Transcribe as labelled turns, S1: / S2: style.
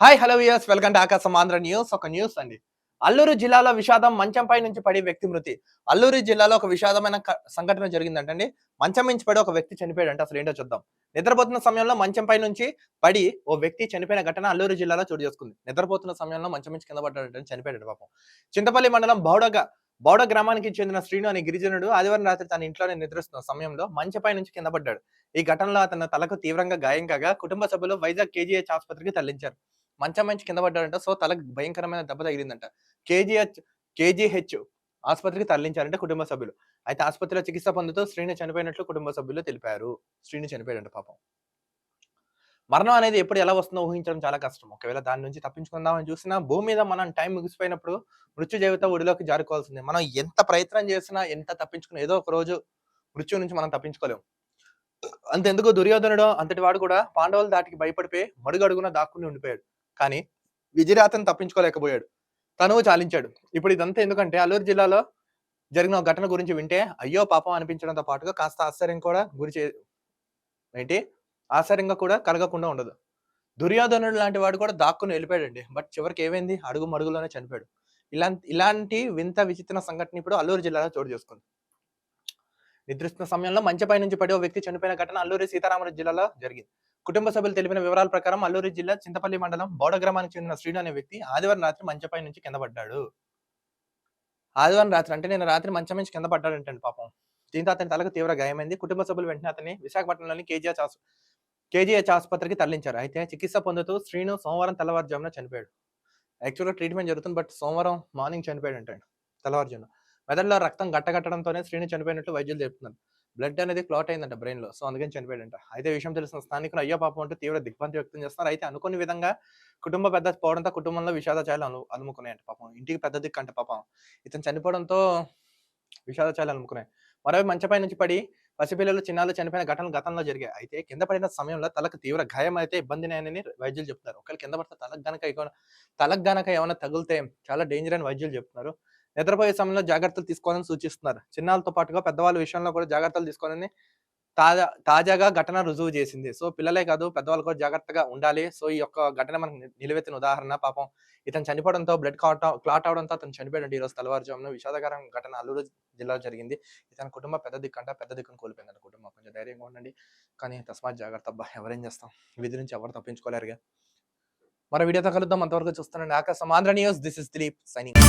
S1: Hi hello viewers welcome to ఆకాశం Andhra news. ఒక news అండి. అల్లూరు జిల్లాలో విషాదం, మంచంపై నుంచి పడి వ్యక్తి మృతి. అల్లూరు జిల్లాలో ఒక విషాదమైన సంఘటన జరిగిందంటండి. మంచం మించి పడి ఒక వ్యక్తి చనిపోయాడంట. అసలు ఏంటో చూద్దాం. నిద్రపోతున్న సమయంలో మంచంపై నుంచి పడి ఓ వ్యక్తి చనిపోయిన ఘటన అల్లూరు జిల్లాలో చోటు చేసుకుంది. నిద్రపోతున్న సమయంలో మంచం మించి కింద పడ్డాడంటే చనిపోయాడు పాపం. చింతపల్లి మండలం బౌడ గ్రామానికి చెందిన శ్రీను అనే గిరిజనుడు ఆదివారం రాత్రి తన ఇంట్లోనే నిద్రిస్తున్న సమయంలో మంచంపై నుంచి కింద పడ్డాడు. ఈ ఘటనలో అతని తలకు తీవ్రంగా గాయం కాగా కుటుంబ సభ్యులు వైజాగ్ కేజీహెచ్ ఆసుపత్రికి తరలించారు. మంచం మంచి కింద పడ్డాడంట. సో తలకు భయంకరమైన దెబ్బ తగిలిందంట. కేజీహెచ్ ఆసుపత్రికి తరలించారంటే కుటుంబ సభ్యులు. అయితే ఆసుపత్రిలో చికిత్స పొందుతూ శ్రీను చనిపోయినట్లు కుటుంబ సభ్యులు తెలిపారు. శ్రీను చనిపోయాడంట పాపం. మరణం అనేది ఎప్పుడు ఎలా వస్తుందో ఊహించడం చాలా కష్టం. ఒకవేళ దాని నుంచి తప్పించుకుందామని చూసినా భూమి మీద మనం టైం ముగిసిపోయినప్పుడు మృత్యు జీవితం ఒడిలోకి జారుకోవాల్సిందే. మనం ఎంత ప్రయత్నం చేసినా, ఎంత తప్పించుకున్నా ఏదో ఒక రోజు మృత్యు నుంచి మనం తప్పించుకోలేం. అంతెందుకు దుర్యోధనుడు అంతటి వాడు కూడా పాండవుల దాటికి భయపడిపోయి మడుగడుగున దాక్కుని ఉండిపోయాడు. కానీ విజిరాతను తప్పించుకోలేకపోయాడు. తనువు చాలించాడు. ఇప్పుడు ఇదంతా ఎందుకంటే అల్లూరు జిల్లాలో జరిగిన ఒక ఘటన గురించి వింటే అయ్యో పాపం అనిపించడంతో పాటుగా కాస్త ఏంటి ఆశ్చర్యంగా కూడా కలగకుండా ఉండదు. దుర్యోధనుడు లాంటి వాడు కూడా దాక్కుని వెళ్ళిపోయాడండి. బట్ చివరికి ఏమైంది? అడుగు మడుగులోనే చనిపోయాడు. ఇలాంటి వింత విచిత్ర సంఘటన ఇప్పుడు అల్లూరు జిల్లాలో చోటు చేసుకుంది. నిద్రిస్తున్న సమయంలో మంచపై నుంచి పడి ఓ వ్యక్తి చనిపోయిన ఘటన అల్లూరి సీతారామరాజు జిల్లాలో జరిగింది. కుటుంబ సభ్యులు తెలిపిన వివరాల ప్రకారం అల్లూరి జిల్లా చింతపల్లి మండలం బౌడ గ్రామానికి చెందిన శ్రీను అనే వ్యక్తి ఆదివారం రాత్రి మంచపై నుంచి కింద పడ్డాడు. ఆదివారం రాత్రి అంటే నేను రాత్రి మంచం నుంచి కింద పడ్డాడంటండి పాపం. దీంతో అతని తలకు తీవ్ర గాయమైంది. కుటుంబ సభ్యులు వెంటనే అతన్ని విశాఖపట్నంలోని కేజీహెచ్ ఆసుపత్రికి తరలించారు. అయితే చికిత్స పొందుతూ శ్రీను సోమవారం తెల్లవారుజామున చనిపోయాడు. యాక్చువల్‌గా ట్రీట్మెంట్ జరుగుతుంది. బట్ సోమవారం మార్నింగ్ చనిపోయాడంటండి తెల్లవారుజామున. మెదడులో రక్తం గట్టకట్టడంతోనే శ్రీను చనిపోయినట్లు వైద్యులు చెప్తున్నారు. బ్లడ్ అనేది క్లాట్ అయిందంట బ్రెయిన్‌లో. సో అందుకని చనిపోయాడంట. అయితే విషయం తెలిసిన స్థానికులు అయ్యో పాపం అంటూ తీవ్ర దిగ్భ్రాంతి వ్యక్తం చేస్తున్నారు. అయితే అనుకోని విధంగా కుటుంబ పెద్ద పోవడంతో కుటుంబంలో విషాద ఛాయలు అలుముకున్నాయంట పాపం. ఇంటికి పెద్ద దిక్కంట పాపం. ఇతను చనిపోవడంతో విషాద ఛాయలు అలుముకున్నాయి. మరోవైపు మంచపై నుంచి పడి పసిపిల్లలు, చిన్నారులు చనిపోయిన ఘటనలు గతంలో జరిగాయి. అయితే కింద పడిన సమయంలో తలకు తీవ్ర గాయం అయితే ఇబ్బందినేనని వైద్యులు చెప్తున్నారు. ఒకవేళ కింద పడితే తలకు గనక ఏమైనా తగిలితే చాలా డేంజర్ అని వైద్యులు చెప్తున్నారు. నిద్రపోయే సమయంలో జాగ్రత్తలు తీసుకోవాలని సూచిస్తున్నారు. చిన్నారులతో పాటుగా పెద్దవాళ్ళ విషయంలో కూడా జాగ్రత్తలు తీసుకోవాలని తాజాగా ఘటన రుజువు చేసింది. సో పిల్లలే కాదు పెద్దవాళ్ళు కూడా జాగ్రత్తగా ఉండాలి. సో ఈ యొక్క ఘటన మనకు నిలువెత్తిన ఉదాహరణ. పాపం ఇతను చనిపోవడంతో బ్లడ్ క్లాట్ అవడంతో అతను చనిపోయాడండి. ఈరోజు తెల్లవారుజామున విషాదకరం ఘటన అల్లూరు జిల్లాలో జరిగింది. ఇతని కుటుంబం పెద్ద దిక్కును కోల్పోయిందంట కుటుంబం. కొంచెం ధైర్యంగా ఉండండి. కానీ తస్మాత్ జాగ్రత్త అబ్బా! ఎవరేం చేస్తాం? విధి నుంచి ఎవరు తప్పించుకోలేరుగా. మరో వీడియోతో కలుద్దాం. అంతవరకు చూస్తున్నాండి ఆకాశం Andhra news. This is Dilip signing.